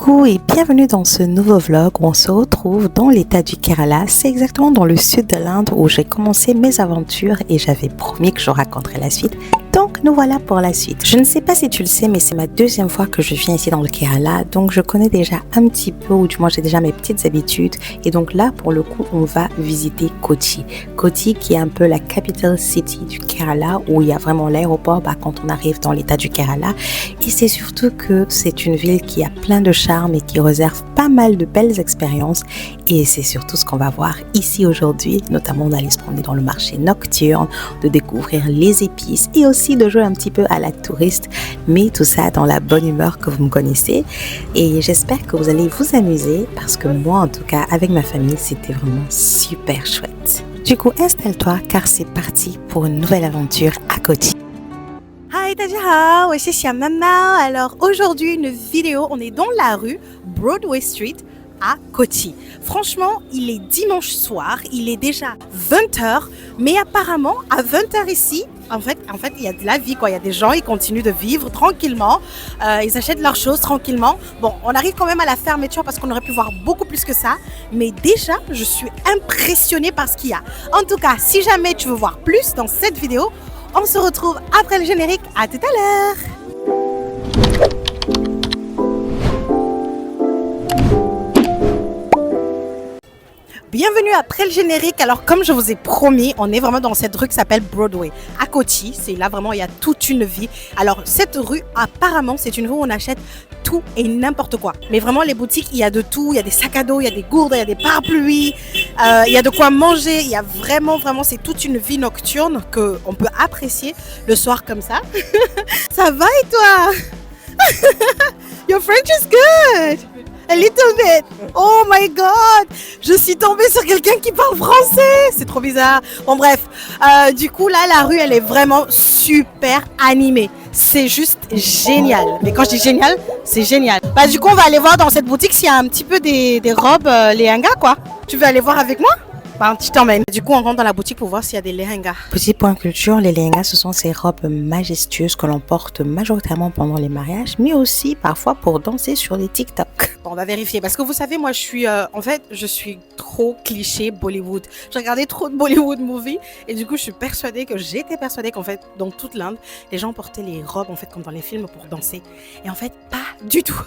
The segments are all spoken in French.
Coucou et bienvenue dans ce nouveau vlog où on se retrouve dans l'état du Kerala. C'est exactement dans le sud de l'Inde où j'ai commencé mes aventures et j'avais promis que je raconterais la suite. Donc nous voilà pour la suite. Je ne sais pas si tu le sais, mais c'est ma deuxième fois que je viens ici dans le Kerala. Donc je connais déjà un petit peu, ou du moins j'ai déjà mes petites habitudes. Et donc là, pour le coup, on va visiter Kochi. Kochi qui est un peu la capital city du Kerala, où il y a vraiment l'aéroport quand on arrive dans l'état du Kerala. Et c'est surtout que c'est une ville qui a plein de charme et qui réserve pas mal de belles expériences. Et c'est surtout ce qu'on va voir ici aujourd'hui, notamment d'aller se promener dans le marché nocturne, de découvrir les épices et aussi de jouer un petit peu à la touriste, mais tout ça dans la bonne humeur que vous me connaissez. Et j'espère que vous allez vous amuser parce que moi, en tout cas, avec ma famille, c'était vraiment super chouette. Du coup, installe-toi car c'est parti pour une nouvelle aventure à Kochi. Hi, Tajahao, et c'est Maman. Alors aujourd'hui, une vidéo, on est dans la rue Broadway Street à Kochi. Franchement, il est dimanche soir, il est déjà 20h, mais apparemment, à 20h ici, en fait, il y a de la vie, quoi. Il y a des gens, ils continuent de vivre tranquillement, ils achètent leurs choses tranquillement. Bon, on arrive quand même à la fermeture parce qu'on aurait pu voir beaucoup plus que ça, mais déjà, je suis impressionnée par ce qu'il y a. En tout cas, si jamais tu veux voir plus dans cette vidéo, on se retrouve après le générique. À tout à l'heure. Bienvenue après le générique. Alors comme je vous ai promis, on est vraiment dans cette rue qui s'appelle Broadway à Kochi. C'est là vraiment, il y a toute une vie. Alors cette rue, apparemment, c'est une rue où on achète tout et n'importe quoi. Mais vraiment les boutiques, il y a de tout. Il y a des sacs à dos, il y a des gourdes, il y a des parapluies, il y a de quoi manger. Il y a vraiment, c'est toute une vie nocturne qu'on peut apprécier le soir comme ça. Ça va et toi? Your French is good. A little bit. Oh my god. Je suis tombée sur quelqu'un qui parle français. C'est trop bizarre. Bon bref. Du coup là, la rue, elle est vraiment super animée. C'est juste génial. Mais quand je dis génial, c'est génial. Bah du coup, on va aller voir dans cette boutique s'il y a un petit peu des robes lehenga quoi. Tu veux aller voir avec moi? Bah, je t'emmène. Du coup, on rentre dans la boutique pour voir s'il y a des lehengas. Petit point culture, les lehengas, ce sont ces robes majestueuses que l'on porte majoritairement pendant les mariages, mais aussi parfois pour danser sur les TikTok. Bon, on va vérifier parce que vous savez, moi, je suis trop cliché Bollywood. Je regardais trop de Bollywood movies et du coup, j'étais persuadée qu'en fait, dans toute l'Inde, les gens portaient les robes en fait comme dans les films pour danser. Et en fait, pas du tout.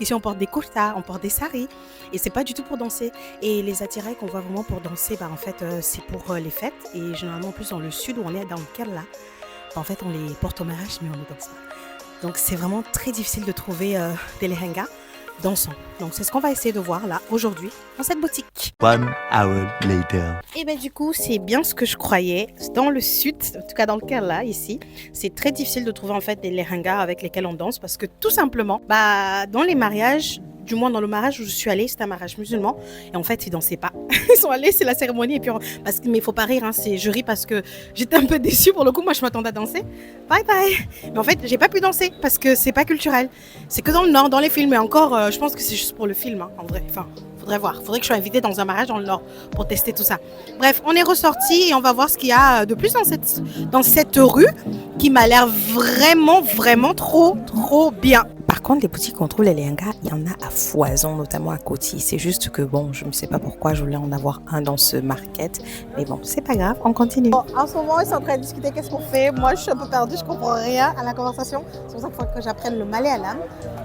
Ici, on porte des kurtas, on porte des saris et c'est pas du tout pour danser. Et les attirails qu'on voit vraiment pour danser, en fait, c'est pour les fêtes. Et généralement, en plus, dans le sud où on est, dans le Kerala, en fait, on les porte au mariage, mais on les danse pas. Donc, c'est vraiment très difficile de trouver des lehengas dansants. Donc, c'est ce qu'on va essayer de voir là, aujourd'hui, dans cette boutique. 1 hour later. Et du coup, c'est bien ce que je croyais. Dans le sud, en tout cas dans le Kerala, ici, c'est très difficile de trouver en fait des lehengas avec lesquels on danse parce que tout simplement, dans les mariages, du moins dans le mariage où je suis allée, c'était un mariage musulman et en fait ils dansaient pas. Ils sont allés, c'est la cérémonie et puis mais il faut pas rire, je ris parce que j'étais un peu déçue pour le coup. Moi je m'attendais à danser. Bye bye. Mais en fait j'ai pas pu danser parce que c'est pas culturel. C'est que dans le nord, dans les films et encore, je pense que c'est juste pour le film en vrai. Enfin, faudrait voir. Faudrait que je sois invitée dans un mariage dans le nord pour tester tout ça. Bref, on est ressorti et on va voir ce qu'il y a de plus dans cette rue qui m'a l'air vraiment trop bien. Par contre, les boutiques où on trouve les lehengas, il y en a à foison, notamment à Kochi. C'est juste que je ne sais pas pourquoi je voulais en avoir un dans ce market. Mais bon, c'est pas grave, on continue. Bon, en ce moment, ils sont en train de discuter qu'est-ce qu'on fait. Moi, je suis un peu perdue, je comprends rien à la conversation. C'est pour ça qu'il faut que j'apprenne le malayalam.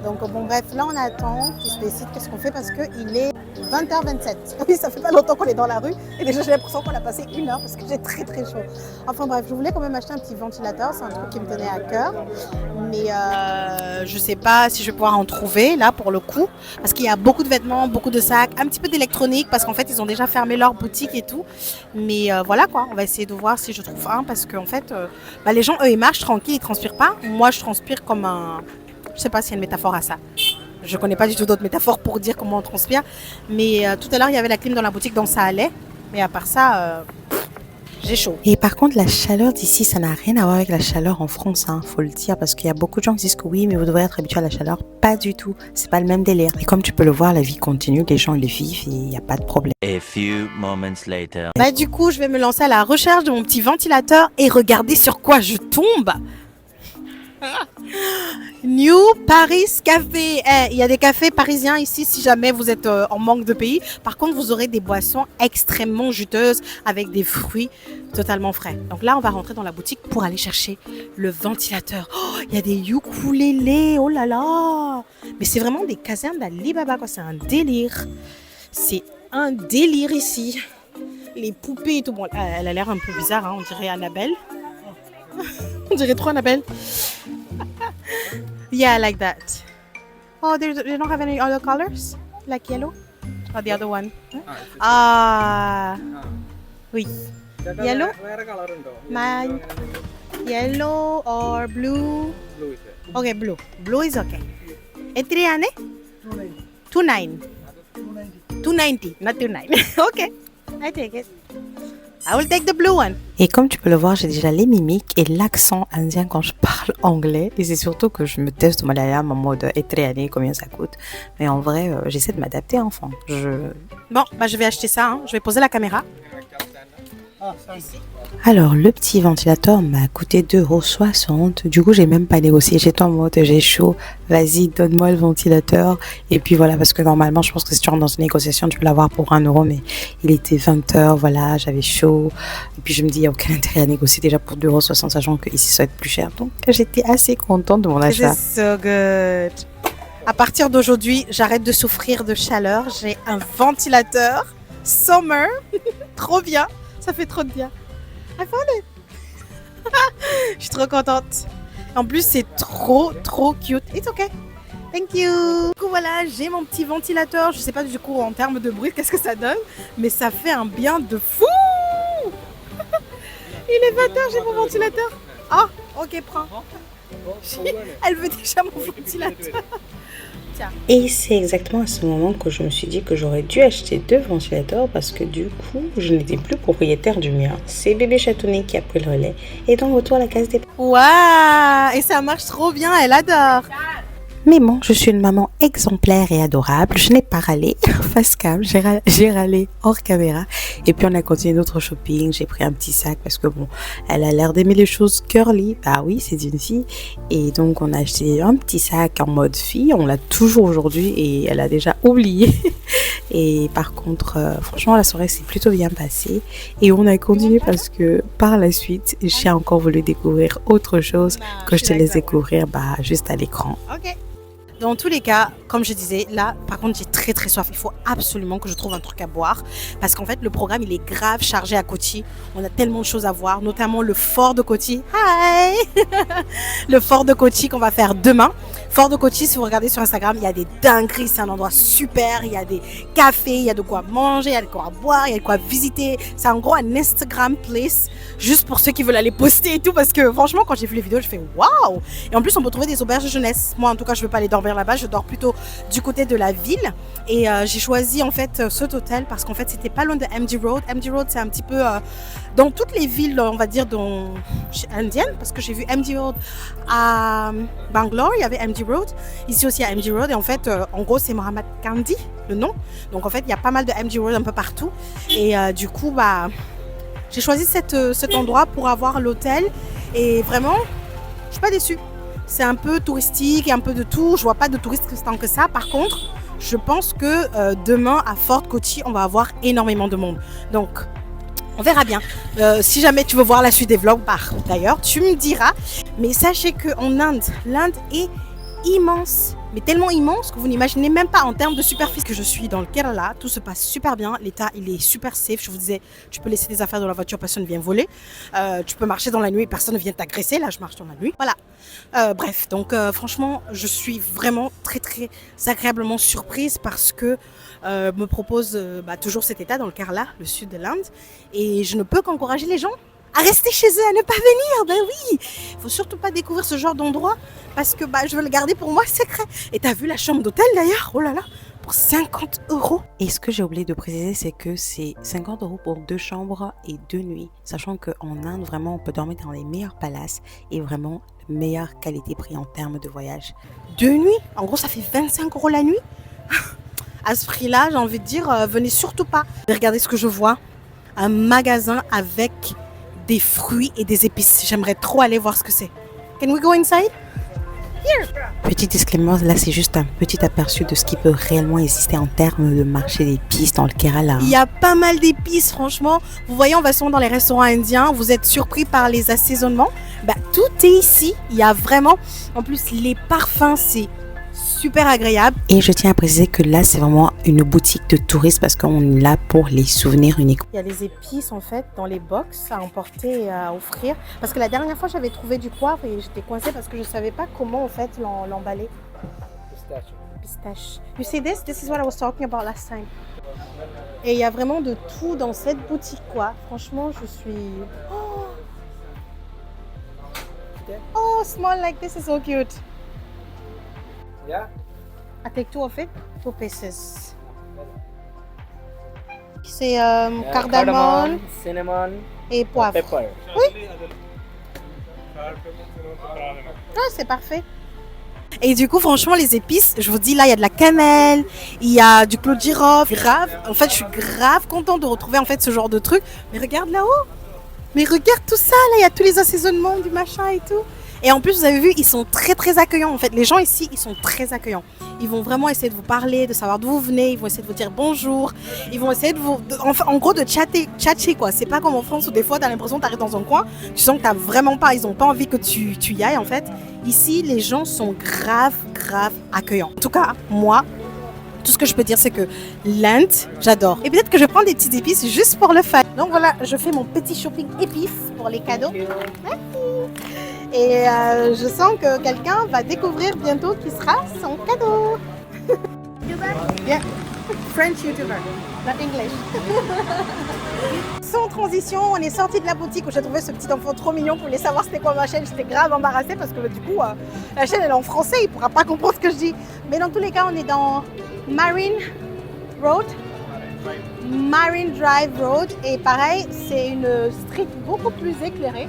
Donc bref, là, on attend qu'ils se décident qu'est-ce qu'on fait parce qu'il est 20h27. Oui, ça fait pas longtemps qu'on est dans la rue. Et déjà, j'ai l'impression qu'on a passé 1 heure parce que j'ai très chaud. Enfin bref, je voulais quand même acheter un petit ventilateur. C'est un truc qui me tenait à cœur. Mais je sais pas si je vais pouvoir en trouver là pour le coup parce qu'il y a beaucoup de vêtements, beaucoup de sacs, un petit peu d'électronique parce qu'en fait ils ont déjà fermé leur boutique et tout, mais voilà quoi, on va essayer de voir si je trouve un parce qu'en fait les gens eux ils marchent tranquilles, ils transpirent pas. Moi je transpire comme je sais pas s'il y a une métaphore à ça, je connais pas du tout d'autres métaphores pour dire comment on transpire, mais tout à l'heure il y avait la clim dans la boutique donc ça allait, mais à part ça j'ai chaud. Et par contre, la chaleur d'ici, ça n'a rien à voir avec la chaleur en France, faut le dire, parce qu'il y a beaucoup de gens qui disent que oui, mais vous devrez être habitué à la chaleur. Pas du tout, c'est pas le même délire. Et comme tu peux le voir, la vie continue, les gens les vivent et il n'y a pas de problème. A few moments later. Du coup, je vais me lancer à la recherche de mon petit ventilateur et regarder sur quoi je tombe. New Paris Café. Il y a des cafés parisiens ici si jamais vous êtes en manque de pays. Par contre, vous aurez des boissons extrêmement juteuses avec des fruits totalement frais. Donc là, on va rentrer dans la boutique pour aller chercher le ventilateur. Oh, il y a des ukulélés. Oh là là. Mais c'est vraiment des casernes d'Alibaba, quoi. C'est un délire. C'est un délire ici. Les poupées et tout. Bon, elle a l'air un peu bizarre, hein. On dirait Annabelle. On dirait trop Annabelle. Yeah, like that. Oh, they don't have any other colors? Like yellow? Or the other one? Ah. Oui. Yellow? Mine. Yellow or blue? Okay, blue. Blue is okay. Etriane? 29. 290, not 29. Okay, I take it. I will take the blue one. Et comme tu peux le voir, j'ai déjà les mimiques et l'accent indien quand je parle anglais. Et c'est surtout que je me teste au malayalam en mode etriane, combien ça coûte. Mais en vrai, j'essaie de m'adapter, enfant. Bon, bah je vais acheter ça. Hein. Je vais poser la caméra. Alors, le petit ventilateur m'a coûté 2,60 €. Du coup, j'ai même pas négocié. J'étais en mode, j'ai chaud. Vas-y, donne-moi le ventilateur. Et puis voilà, parce que normalement, je pense que si tu rentres dans une négociation, tu peux l'avoir pour 1 €. Mais il était 20h, voilà, j'avais chaud. Et puis je me dis, il n'y a aucun intérêt à négocier déjà pour 2,60 €, sachant qu'ici, ça va être plus cher. Donc, j'étais assez contente de mon achat. This is so good. À partir d'aujourd'hui, j'arrête de souffrir de chaleur. J'ai un ventilateur summer. Trop bien. Ça fait trop de bien. I found it. Je suis trop contente. En plus, c'est trop cute. It's okay. Thank you. Du coup, voilà, j'ai mon petit ventilateur. Je sais pas du coup en termes de bruit, qu'est-ce que ça donne. Mais ça fait un bien de fou. Il est 20h, j'ai mon ventilateur. Ah, ok, prends. Elle veut déjà mon ventilateur. Et c'est exactement à ce moment que je me suis dit que j'aurais dû acheter 2 ventilateurs parce que du coup, je n'étais plus propriétaire du mien. C'est bébé chatounet qui a pris le relais. Et donc, retour à la case des... Waouh! Et ça marche trop bien, elle adore. Mais bon, je suis une maman exemplaire et adorable. Je n'ai pas râlé face cam, j'ai râlé hors caméra. Et puis on a continué notre shopping. J'ai pris un petit sac parce que bon, elle a l'air d'aimer les choses curly. Bah oui, c'est une fille. Et donc on a acheté un petit sac en mode fille. On l'a toujours aujourd'hui et elle a déjà oublié. Et par contre, franchement, la soirée s'est plutôt bien passée. Et on a continué parce que par la suite, j'ai encore voulu découvrir autre chose que je te laisse découvrir juste à l'écran. Ok. Dans tous les cas, comme je disais, là, par contre, j'ai très soif. Il faut absolument que je trouve un truc à boire. Parce qu'en fait, le programme, il est grave chargé à Kochi. On a tellement de choses à voir, notamment le fort de Kochi. Hi! Le fort de Kochi qu'on va faire demain. Fort de Kochi, si vous regardez sur Instagram, il y a des dingueries. C'est un endroit super. Il y a des cafés, il y a de quoi manger, il y a de quoi boire, il y a de quoi visiter. C'est en gros un Instagram place. Juste pour ceux qui veulent aller poster et tout. Parce que franchement, quand j'ai vu les vidéos, je fais waouh! Et en plus, on peut trouver des auberges de jeunesse. Moi, en tout cas, je ne veux pas aller dormir là-bas, je dors plutôt du côté de la ville et j'ai choisi en fait cet hôtel parce qu'en fait c'était pas loin de MD Road. MD Road c'est un petit peu dans toutes les villes on va dire indiennes parce que j'ai vu MD Road à Bangalore, il y avait MD Road, ici aussi il y a MD Road et en fait en gros c'est Mahatma Gandhi le nom, donc en fait il y a pas mal de MD Road un peu partout et du coup j'ai choisi cet endroit pour avoir l'hôtel et vraiment je suis pas déçue. C'est un peu touristique et un peu de tout. Je vois pas de touristes tant que ça. Par contre, je pense que demain à Fort Kochi, on va avoir énormément de monde. Donc, on verra bien. Si jamais tu veux voir la suite des vlogs, d'ailleurs, tu me diras. Mais sachez qu'en Inde, l'Inde est immense. Mais tellement immense que vous n'imaginez même pas en termes de superficie. Que je suis dans le Kerala, tout se passe super bien. L'État, il est super safe. Je vous disais, tu peux laisser tes affaires dans la voiture, personne ne vient voler. Tu peux marcher dans la nuit, personne ne vient t'agresser. Là, je marche dans la nuit. Voilà. Bref, donc franchement, je suis vraiment très agréablement surprise parce que me propose toujours cet État dans le Kerala, le sud de l'Inde. Et je ne peux qu'encourager les gens à rester chez eux, à ne pas venir. Ben oui, il faut surtout pas découvrir ce genre d'endroit parce que je veux le garder pour moi secret. Et t'as vu la chambre d'hôtel d'ailleurs? Oh là là, pour 50 €. Et ce que j'ai oublié de préciser, c'est que c'est 50 € pour 2 chambres et 2 nuits. Sachant qu'en Inde, vraiment, on peut dormir dans les meilleurs palaces et vraiment meilleure qualité-prix en termes de voyage. 2 nuits? En gros, ça fait 25 € la nuit. À ce prix-là, j'ai envie de dire, venez surtout pas. Regardez ce que je vois. Un magasin avec des fruits et des épices. J'aimerais trop aller voir ce que c'est. Can we go inside? Petit disclaimer, là c'est juste un petit aperçu de ce qui peut réellement exister en termes de marché d'épices dans le Kerala. Il y a pas mal d'épices, franchement. Vous voyez, on va souvent dans les restaurants indiens, vous êtes surpris par les assaisonnements. Bah, tout est ici. Il y a vraiment, en plus, les parfums, c'est super agréable. Et je tiens à préciser que là c'est vraiment une boutique de touristes parce qu'on est là pour les souvenirs uniques. Il y a les épices, en fait, dans les box à emporter et à offrir. Parce que la dernière fois, j'avais trouvé du poivre et j'étais coincée parce que je ne savais pas comment, en fait, l'emballer. Pistache. You see this? This is what I was talking about last time. Et il y a vraiment de tout dans cette boutique, quoi. Franchement, je suis... Oh, small like this is so cute. Yeah. I take 2 of it, 2 pieces. C'est cardamome cinnamon, et poivre. pepper. Ah, c'est parfait. Et du coup, franchement, les épices, je vous dis, là, il y a de la cannelle, il y a du clou de girofle. Grave. En fait, je suis grave contente de retrouver en fait ce genre de truc. Mais regarde là-haut. Mais regarde tout ça, là, il y a tous les assaisonnements du machin et tout. Et en plus, vous avez vu, ils sont très très accueillants. En fait, les gens ici, ils sont très accueillants. Ils vont vraiment essayer de vous parler, de savoir d'où vous venez. Ils vont essayer de vous dire bonjour. Ils vont essayer de vous, en gros, de tchatcher quoi. C'est pas comme en France où des fois, t'as l'impression que t'arrives dans un coin. Tu sens que t'as vraiment pas, ils ont pas envie que tu y ailles en fait. Ici, les gens sont grave accueillants. En tout cas, moi, tout ce que je peux dire, c'est que l'Inde, j'adore. Et peut-être que je prends des petites épices juste pour le fun. Donc voilà, je fais mon petit shopping épices pour les cadeaux. Et je sens que quelqu'un va découvrir bientôt qui sera son cadeau. Yeah. French YouTuber, not English. Sans transition, on est sorti de la boutique où j'ai trouvé ce petit enfant trop mignon. Pour voulait savoir c'était quoi ma chaîne. J'étais grave embarrassée parce que du coup, la chaîne elle est en français, il pourra pas comprendre ce que je dis. Mais dans tous les cas, on est dans Marine Drive Road. Et pareil, c'est une street beaucoup plus éclairée,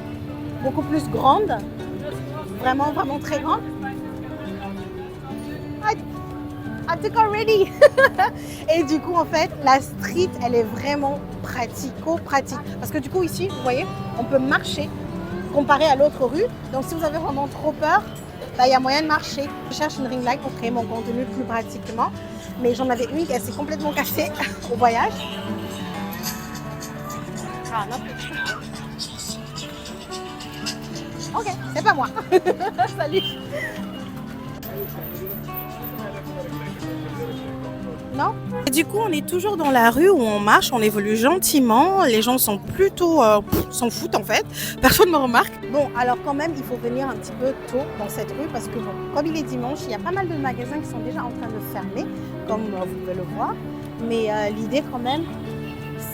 beaucoup plus grande. Vraiment très grande. I took already. Et du coup, en fait, la street, elle est vraiment pratico-pratique. Parce que du coup, ici, vous voyez, on peut marcher comparé à l'autre rue. Donc, si vous avez vraiment trop peur, il y a moyen de marcher. Je cherche une ring light pour créer mon contenu plus pratiquement. Mais j'en avais une qui s'est complètement cassée au voyage. Ah, non. Ok, c'est pas moi. Salut. Non. Et du coup, on est toujours dans la rue où on marche, on évolue gentiment. Les gens sont plutôt s'en foutent en fait. Personne ne me remarque. Bon, alors quand même, il faut venir un petit peu tôt dans cette rue parce que bon, comme il est dimanche, il y a pas mal de magasins qui sont déjà en train de fermer, comme vous pouvez le voir. Mais l'idée quand même,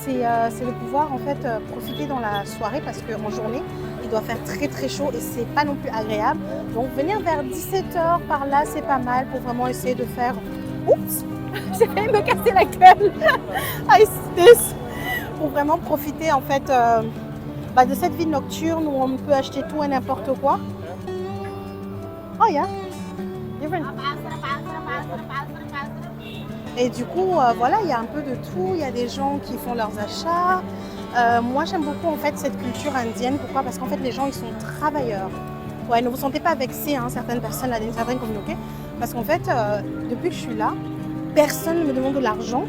c'est de pouvoir en fait profiter dans la soirée parce qu'en journée, il doit faire très chaud et c'est pas non plus agréable. Donc venir vers 17h par là, c'est pas mal pour vraiment essayer de faire... Oups, j'ai failli me casser la gueule. Pour vraiment profiter en fait de cette vie nocturne où on peut acheter tout et n'importe quoi. Oh yeah, different. Et du coup, voilà, il y a un peu de tout. Il y a des gens qui font leurs achats. Moi, j'aime beaucoup en fait cette culture indienne. Pourquoi? Parce qu'en fait, les gens, ils sont travailleurs. Ouais, ne vous sentez pas vexés, hein, certaines personnes là, d'une certaine communauté. Parce qu'en fait, depuis que je suis là, personne ne me demande de l'argent.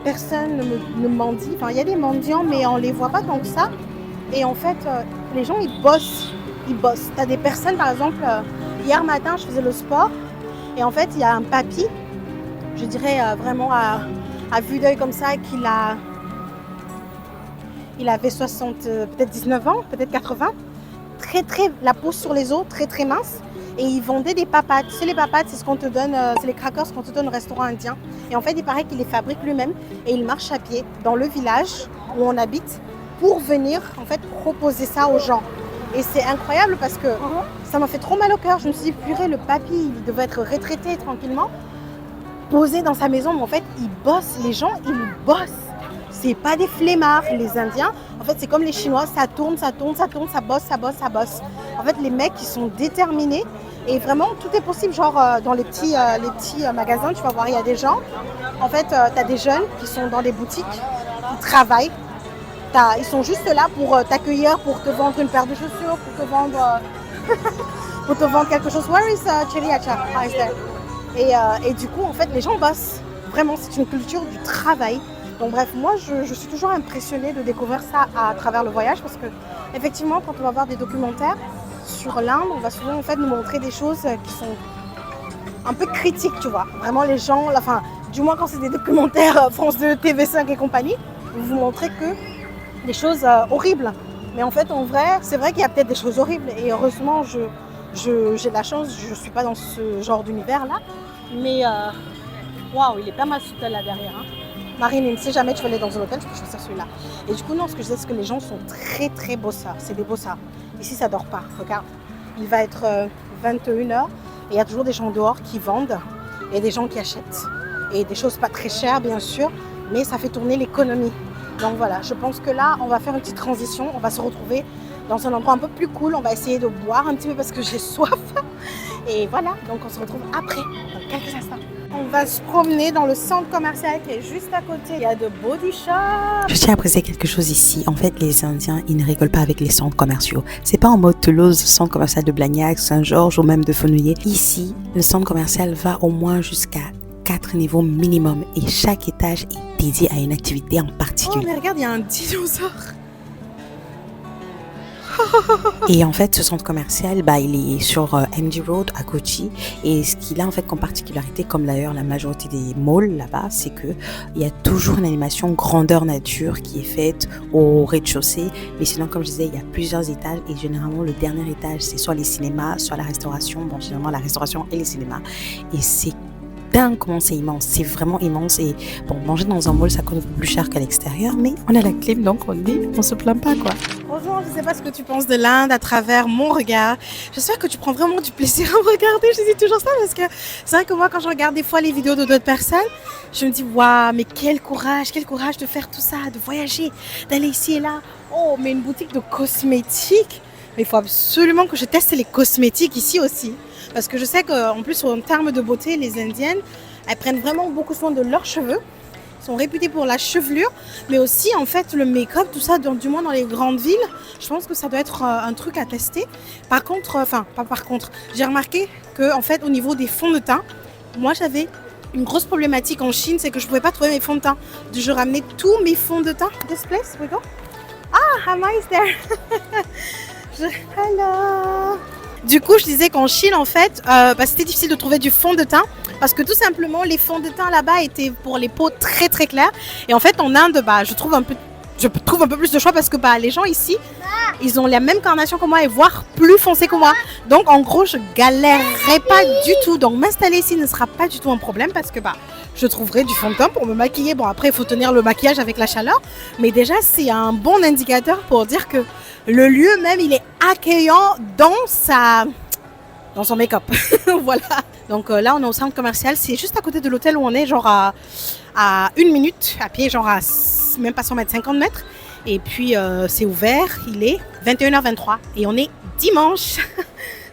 Personne ne mendie. Enfin, il y a des mendiants, mais on ne les voit pas tant que ça. Et en fait, les gens, ils bossent. Ils bossent. Tu as des personnes, par exemple, hier matin, je faisais le sport. Et en fait, il y a un papy, je dirais vraiment à vue d'œil comme ça, il avait 60, peut-être 19 ans, peut-être 80. La peau sur les os, très mince. Et il vendait des papates. Tu sais, les papates, c'est ce qu'on te donne, c'est les crackers qu'on te donne au restaurant indien. Et en fait, il paraît qu'il les fabrique lui-même. Et il marche à pied dans le village où on habite pour venir en fait proposer ça aux gens. Et c'est incroyable parce que ça m'a fait trop mal au cœur. Je me suis dit, purée, le papy, il devait être retraité tranquillement, posé dans sa maison. Mais en fait, il bosse. Les gens, ils bossent. C'est pas des flemmards, les Indiens. En fait, c'est comme les Chinois, ça tourne, ça bosse. En fait, les mecs, ils sont déterminés. Et vraiment, tout est possible. Genre, dans les petits magasins, tu vas voir, il y a des gens. En fait, tu as des jeunes qui sont dans des boutiques, qui travaillent. Ils sont juste là pour t'accueillir, pour te vendre une paire de chaussures, pour te vendre pour te vendre quelque chose. Where is Chili Acha? Ah, is there. Et du coup, en fait, les gens bossent. Vraiment, c'est une culture du travail. Donc bref, moi, je suis toujours impressionnée de découvrir ça à travers le voyage parce que, effectivement, quand on va voir des documentaires sur l'Inde, on va souvent en fait nous montrer des choses qui sont un peu critiques, tu vois. Vraiment, les gens, enfin, du moins quand c'est des documentaires France 2, TV5 et compagnie, vous montrez que des choses horribles. Mais en fait, en vrai, c'est vrai qu'il y a peut-être des choses horribles. Et heureusement, j'ai la chance, je ne suis pas dans ce genre d'univers-là. Mais waouh, il est pas mal ce hôtel là derrière. Hein. Marine, si jamais tu veux aller dans un hôtel, je peux choisir celui-là. Et du coup, non, ce que je disais, c'est que les gens sont très très bossards. C'est des bossards. Ici, ça dort pas. Regarde, il va être 21h et il y a toujours des gens dehors qui vendent et des gens qui achètent. Et des choses pas très chères, bien sûr, mais ça fait tourner l'économie. Donc voilà, je pense que là, on va faire une petite transition. On va se retrouver dans un endroit un peu plus cool. On va essayer de boire un petit peu parce que j'ai soif. Et voilà, donc on se retrouve après, dans quelques instants. On va se promener dans le centre commercial qui est juste à côté. Il y a de body shop. Je tiens à préciser quelque chose ici. En fait, les Indiens, ils ne rigolent pas avec les centres commerciaux. C'est pas en mode Toulouse, centre commercial de Blagnac, Saint-Georges ou même de Fenouillet. Ici, le centre commercial va au moins jusqu'à 4 niveaux minimum et chaque étage est dédié à une activité en particulier. Oh mais regarde, il y a un dinosaure. Et en fait, ce centre commercial, il est sur MD Road à Kochi. Et ce qu'il a en fait comme particularité, comme d'ailleurs la majorité des malls là-bas, c'est que il y a toujours une animation grandeur nature qui est faite au rez-de-chaussée. Mais sinon, comme je disais, il y a plusieurs étages et généralement le dernier étage, c'est soit les cinémas, soit la restauration. Bon, généralement la restauration et les cinémas. Et c'est dingue comment c'est immense, c'est vraiment immense. Et bon, manger dans un mall, ça coûte plus cher qu'à l'extérieur, mais on a la clim, donc on se plaint pas, quoi. Bonjour, je ne sais pas ce que tu penses de l'Inde à travers mon regard. J'espère que tu prends vraiment du plaisir à me regarder. Je dis toujours ça parce que c'est vrai que moi, quand je regarde des fois les vidéos de d'autres personnes, je me dis, waouh, mais quel courage de faire tout ça, de voyager, d'aller ici et là. Oh, mais une boutique de cosmétiques. Mais il faut absolument que je teste les cosmétiques ici aussi. Parce que je sais qu'en plus, en termes de beauté, les Indiennes, elles prennent vraiment beaucoup soin de leurs cheveux. Elles sont réputées pour la chevelure, mais aussi en fait le make-up, tout ça, du moins dans les grandes villes. Je pense que ça doit être un truc à tester. Par contre, j'ai remarqué que en fait au niveau des fonds de teint, moi j'avais une grosse problématique en Chine, c'est que je ne pouvais pas trouver mes fonds de teint. Je ramenais tous mes fonds de teint. This place, we go. Ah, Hama is there. Hello. Du coup, je disais qu'en Chine, en fait, c'était difficile de trouver du fond de teint parce que tout simplement, les fonds de teint là-bas étaient pour les peaux très très claires. Et en fait, en Inde, je trouve un peu plus de choix parce que les gens ici, ils ont la même carnation que moi et voire plus foncé que moi. Donc, en gros, je galérerai pas du tout. Donc, m'installer ici ne sera pas du tout un problème parce que je trouverai du fond de teint pour me maquiller. Bon, après, il faut tenir le maquillage avec la chaleur. Mais déjà, c'est un bon indicateur pour dire que le lieu même, il est accueillant dans son make-up. Voilà. Donc là, on est au centre commercial. C'est juste à côté de l'hôtel où on est, genre à 1 minute à pied, genre à même pas 100 mètres, 50 mètres. Et puis, c'est ouvert. Il est 21h23 et on est dimanche.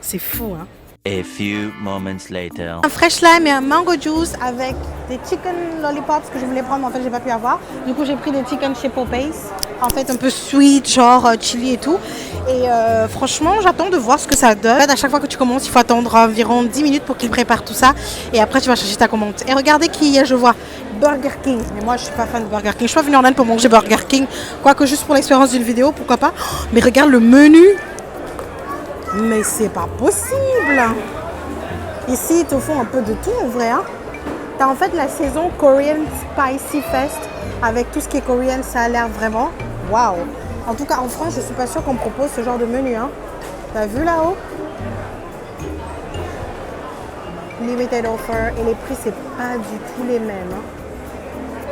C'est fou, hein. A few moments later. Un fresh lime et un mango juice avec des chicken lollipops que je voulais prendre, mais en fait j'ai pas pu avoir. Du coup j'ai pris des chicken chez Popeyes, en fait un peu sweet, genre chili et tout. Et franchement j'attends de voir ce que ça donne. En fait, à chaque fois que tu commences, il faut attendre environ 10 minutes pour qu'ils préparent tout ça. Et après tu vas chercher ta commande. Et regardez qui y a, je vois Burger King. Mais moi je suis pas fan de Burger King. Je suis pas venue en Inde pour manger Burger King. Quoique juste pour l'expérience d'une vidéo, pourquoi pas. Mais regarde le menu. Mais c'est pas possible. Ici, ils te font un peu de tout en vrai. Hein. Tu as en fait la saison Korean Spicy Fest avec tout ce qui est coréen. Ça a l'air vraiment waouh. En tout cas, en France, je suis pas sûre qu'on me propose ce genre de menu. Hein. T'as vu là-haut? Limited offer. Et les prix, c'est pas du tout les mêmes. Hein.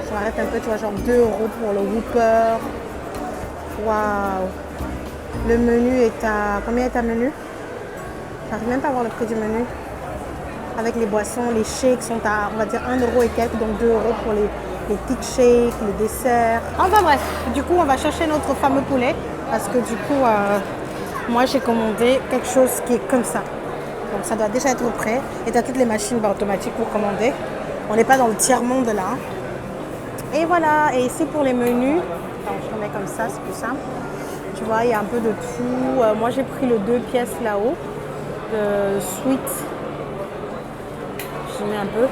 Je m'arrête un peu, tu vois, genre 2 € pour le Whopper. Waouh. Le menu est à... Combien est un menu? J'arrive même pas à voir le prix du menu. Avec les boissons, les shakes sont à, on va dire, 1 € et quelques, donc 2 € pour les petits shakes, les desserts. Enfin bref, du coup, on va chercher notre fameux poulet. Parce que du coup, moi, j'ai commandé quelque chose qui est comme ça. Donc ça doit déjà être prêt. Et tu as toutes les machines automatiques pour commander. On n'est pas dans le tiers-monde là. Et voilà, et ici pour les menus, attends, je remets comme ça, c'est plus simple. Tu vois, il y a un peu de tout. Moi, j'ai pris le 2 pièces là-haut. de sweet. Je mets un peu.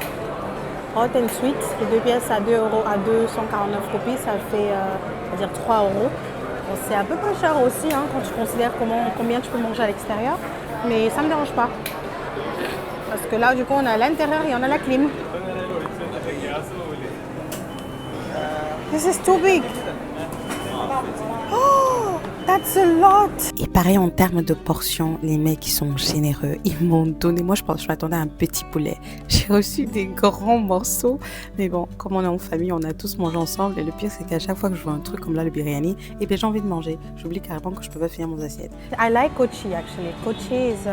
Hot and sweet, les 2 pièces à 2 euros, à 249 roupies, ça fait on va dire 3 euros. Bon, c'est un peu pas cher aussi hein, quand tu considères combien tu peux manger à l'extérieur, mais ça me dérange pas. Parce que là, du coup, on a l'intérieur et on a la clim. This is too big. Oh, that's a lot. Et pareil en termes de portions, les mecs ils sont généreux. Ils m'ont donné, moi je pense que je m'attendais à un petit poulet. J'ai reçu des grands morceaux. Mais bon, comme on est en famille, on a tous mangé ensemble. Et le pire c'est qu'à chaque fois que je vois un truc comme là, le biryani, et bien j'ai envie de manger. J'oublie carrément que je peux pas finir mon assiette. I like kochi actually. Kochi is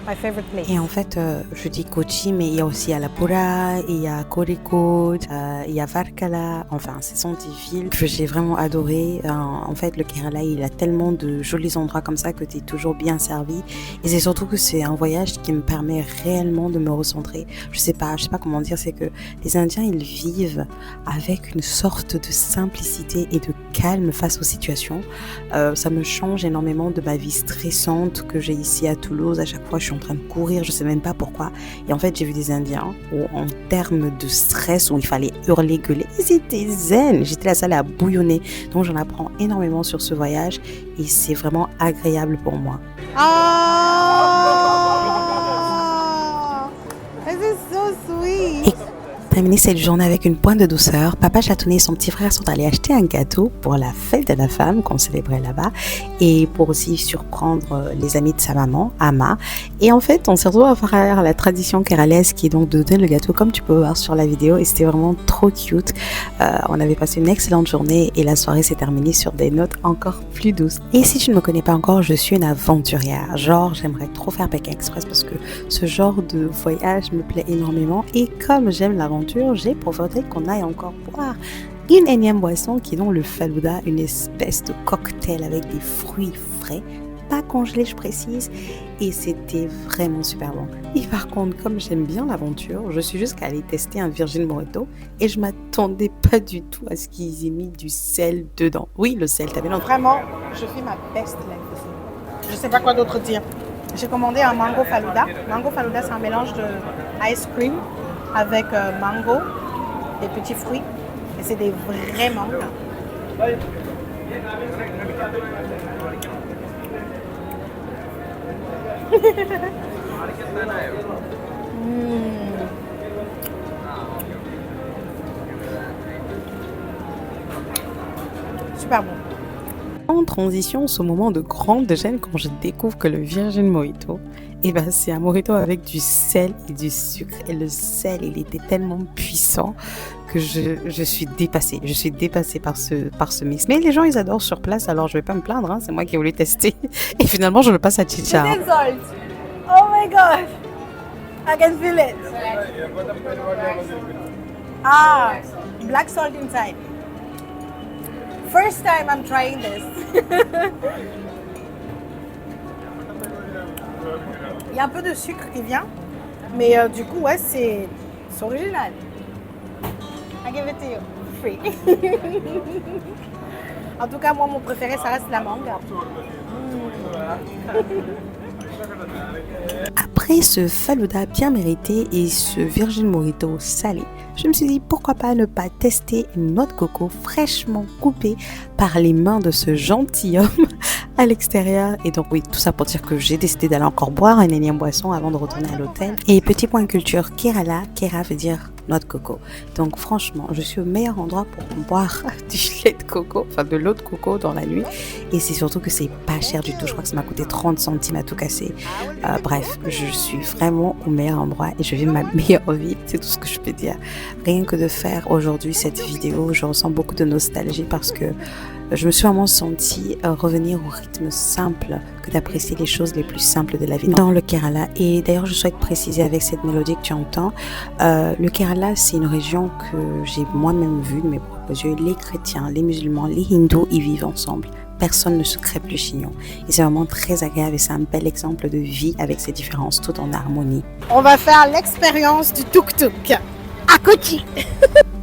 my favorite place. Et en fait, je dis Kochi, mais il y a aussi Alapura, il y a Koriko, il y a Varkala. Enfin, ce sont des villes que j'ai vraiment adorées. En fait, le Kerala, il a tellement de jolis endroits comme ça que tu es toujours bien servi. Et c'est surtout que c'est un voyage qui me permet réellement de me recentrer. Je sais pas comment dire, c'est que les Indiens, ils vivent avec une sorte de simplicité et de calme face aux situations. Ça me change énormément de ma vie stressante que j'ai ici à Toulouse. À chaque fois, je suis en train de courir, je sais même pas pourquoi. Et en fait, j'ai vu des Indiens où, en termes de stress, où il fallait hurler, gueuler, ils étaient zen. J'étais la seule à bouillonner. Donc, j'en apprends énormément sur ce voyage et c'est vraiment agréable pour moi. This is so sweet. Et terminer cette journée avec une pointe de douceur, papa Chatounet et son petit frère sont allés acheter un gâteau pour la fête de la femme qu'on célébrait là-bas et pour aussi surprendre les amis de sa maman, Ama. Et en fait, on s'est retrouvés à faire la tradition kéralaise qui est donc de donner le gâteau comme tu peux voir sur la vidéo et c'était vraiment trop cute. On avait passé une excellente journée et la soirée s'est terminée sur des notes encore plus douces. Et si tu ne me connais pas encore, je suis une aventurière. Genre, j'aimerais trop faire Pékin Express parce que ce genre de voyage me plaît énormément et comme j'aime l'aventure, j'ai proposé qu'on aille encore boire une énième boisson qui est donc le Faluda, une espèce de cocktail avec des fruits frais, pas congelés je précise, et c'était vraiment super bon. Et par contre, comme j'aime bien l'aventure, je suis juste allée tester un Virgin Mojito et je m'attendais pas du tout à ce qu'ils aient mis du sel dedans. Oui, le sel, t'avais l'entrée. Vraiment, je fais ma best life ici. Je sais pas quoi d'autre dire. J'ai commandé un mango faluda. Mango faluda, c'est un mélange de ice cream avec mango, des petits fruits, et c'est des vrais mangues. Super bon. En transition, ce moment de grande gêne quand je découvre que le Virgin Mojito, c'est un mojito avec du sel et du sucre. Et le sel, il était tellement puissant que je suis dépassée. Je suis dépassée par ce mix. Mais les gens, ils adorent sur place, alors je vais pas me plaindre. Hein. C'est moi qui ai voulu tester. Et finalement, je le passe à Chicha. Salt. Oh my god. I can feel it. Ah, black salt inside. First time I'm trying this. Il y a un peu de sucre qui vient, mais du coup, ouais, c'est original. I give it to you, free. En tout cas, moi, mon préféré, ça reste la mangue. Après ce Faluda bien mérité et ce Virgin Mojito salé, je me suis dit pourquoi pas ne pas tester une noix de coco fraîchement coupée par les mains de ce gentilhomme à l'extérieur. Et donc oui, tout ça pour dire que j'ai décidé d'aller encore boire une énième boisson avant de retourner à l'hôtel. Et petit point culture, Kerala, Kera veut dire noix de coco. Donc franchement, je suis au meilleur endroit pour boire du lait de coco, enfin de l'eau de coco dans la nuit. Et c'est surtout que c'est pas cher du tout. Je crois que ça m'a coûté 30 centimes à tout casser. Bref, je suis vraiment au meilleur endroit et je vis ma meilleure vie. C'est tout ce que je peux dire. Rien que de faire aujourd'hui cette vidéo, je ressens beaucoup de nostalgie parce que je me suis vraiment sentie revenir au rythme simple que d'apprécier les choses les plus simples de la vie dans le Kerala. Et d'ailleurs, je souhaite préciser avec cette mélodie que tu entends, le Kerala, c'est une région que j'ai moi-même vue de mes propres yeux. Les chrétiens, les musulmans, les hindous, ils vivent ensemble. Personne ne se crêpe le chignon. Et c'est vraiment très agréable et c'est un bel exemple de vie avec ces différences, tout en harmonie. On va faire l'expérience du tuk-tuk à Kochi.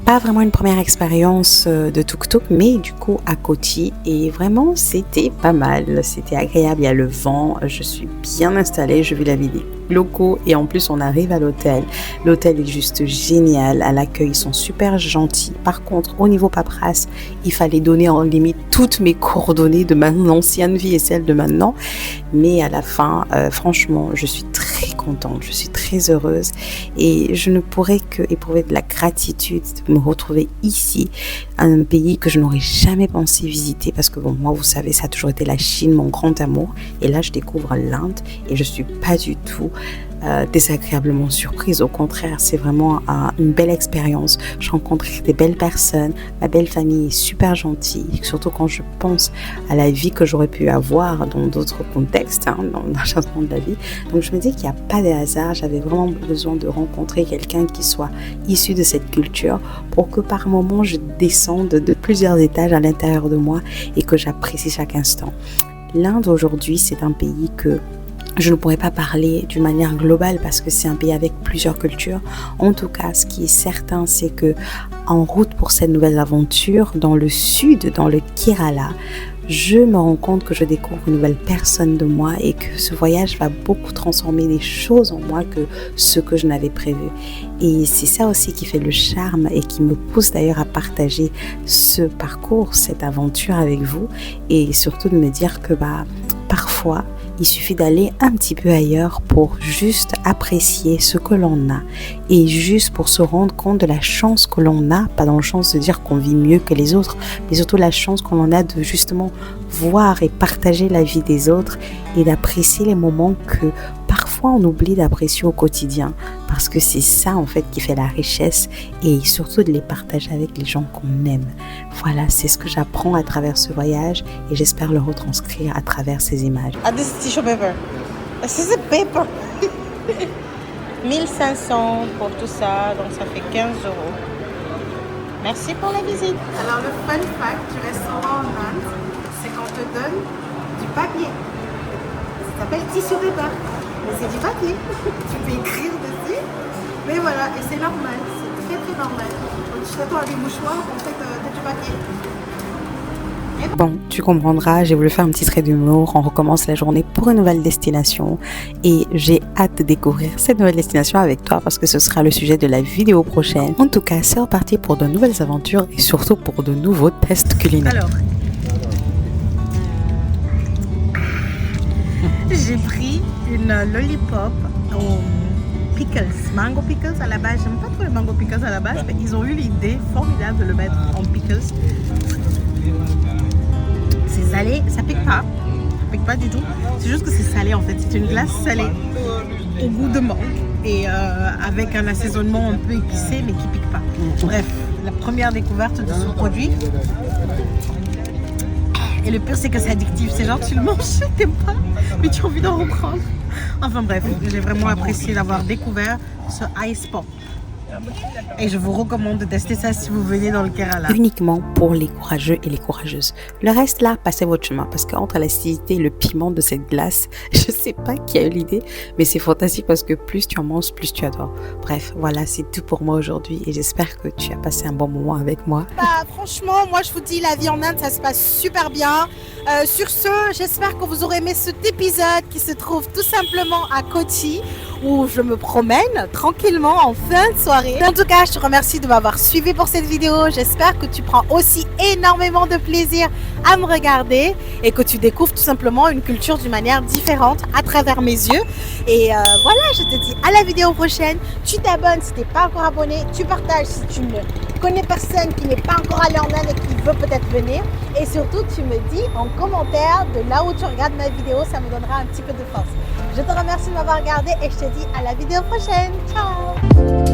pas vraiment une première expérience de tuk-tuk, mais du coup à Kochi, et vraiment c'était pas mal, c'était agréable, il y a le vent, je suis bien installée, je vis la vie des locaux et en plus on arrive à l'hôtel. L'hôtel est juste génial, à l'accueil ils sont super gentils. Par contre au niveau paperasse, il fallait donner en limite toutes mes coordonnées de ma ancienne vie et celle de maintenant, mais à la fin franchement je suis très contente, je suis très heureuse et je ne pourrais que éprouver de la gratitude de me retrouver ici, un pays que je n'aurais jamais pensé visiter parce que bon, moi vous savez ça a toujours été la Chine, mon grand amour, et là je découvre l'Inde et je suis pas du tout désagréablement surprise, au contraire c'est vraiment une belle expérience. Je rencontre des belles personnes, ma belle famille est super gentille, surtout quand je pense à la vie que j'aurais pu avoir dans d'autres contextes, dans un changement de la vie. Donc je me dis qu'il n'y a pas de hasard, j'avais vraiment besoin de rencontrer quelqu'un qui soit issu de cette culture pour que par moment je descende de plusieurs étages à l'intérieur de moi et que j'apprécie chaque instant. L'Inde aujourd'hui c'est un pays que je ne pourrais pas parler d'une manière globale parce que c'est un pays avec plusieurs cultures. En tout cas, ce qui est certain, c'est que en route pour cette nouvelle aventure, dans le sud, dans le Kerala, je me rends compte que je découvre une nouvelle personne de moi et que ce voyage va beaucoup transformer les choses en moi que ce que je n'avais prévu. Et c'est ça aussi qui fait le charme et qui me pousse d'ailleurs à partager ce parcours, cette aventure avec vous et surtout de me dire que parfois, il suffit d'aller un petit peu ailleurs pour juste apprécier ce que l'on a et juste pour se rendre compte de la chance que l'on a, pas dans le sens de dire qu'on vit mieux que les autres, mais surtout la chance que l'on a de justement voir et partager la vie des autres et d'apprécier les moments que parfois on oublie d'apprécier au quotidien parce que c'est ça en fait qui fait la richesse et surtout de les partager avec les gens qu'on aime. Voilà, c'est ce que j'apprends à travers ce voyage et j'espère le retranscrire à travers ces images. Ah, this is tissue paper. This is a paper. 1500 pour tout ça, donc ça fait 15 €. Merci pour la visite. Alors le fun fact du restaurant en Inde, c'est qu'on te donne du papier. Ça s'appelle tissue paper. Mais c'est du papier. Tu peux écrire dessus. Mais voilà, et c'est normal. C'est très très normal. Donc tu t'attends à des mouchoirs, en fait, du papier. Bon, tu comprendras, j'ai voulu faire un petit trait d'humour, on recommence la journée pour une nouvelle destination et j'ai hâte de découvrir cette nouvelle destination avec toi parce que ce sera le sujet de la vidéo prochaine. En tout cas, c'est reparti pour de nouvelles aventures et surtout pour de nouveaux tests culinaires. Alors, j'ai pris une lollipop au pickles, mango pickles à la base. J'aime pas trop les mango pickles à la base, mais ils ont eu l'idée formidable de le mettre en pickles. C'est salé, ça pique pas du tout. C'est juste que c'est salé en fait. C'est une glace salée au goût de mangue et avec un assaisonnement un peu épicé mais qui pique pas. Bref, la première découverte de ce produit. Et le pire c'est que c'est addictif. C'est genre tu le manges, t'aimes pas, mais tu as envie d'en reprendre. Enfin bref, j'ai vraiment apprécié d'avoir découvert ce Ice Pop. Et je vous recommande de tester ça si vous venez dans le Kerala. Uniquement pour les courageux et les courageuses. Le reste là, passez votre chemin parce qu'entre l'acidité et le piment de cette glace, je sais pas qui a eu l'idée, mais c'est fantastique parce que plus tu en manges, plus tu adores. Bref, voilà, c'est tout pour moi aujourd'hui et j'espère que tu as passé un bon moment avec moi. Franchement, moi je vous dis, la vie en Inde, ça se passe super bien. Sur ce, j'espère que vous aurez aimé cet épisode qui se trouve tout simplement à Kochi, où je me promène tranquillement en fin de soirée. En tout cas, je te remercie de m'avoir suivi pour cette vidéo. J'espère que tu prends aussi énormément de plaisir à me regarder et que tu découvres tout simplement une culture d'une manière différente à travers mes yeux. Et voilà, je te dis à la vidéo prochaine. Tu t'abonnes si tu n'es pas encore abonné. Tu partages si tu ne connais personne qui n'est pas encore allé en Inde et qui veut peut-être venir. Et surtout, tu me dis en commentaire de là où tu regardes ma vidéo. Ça me donnera un petit peu de force. Je te remercie de m'avoir regardé et je te dis à la vidéo prochaine. Ciao!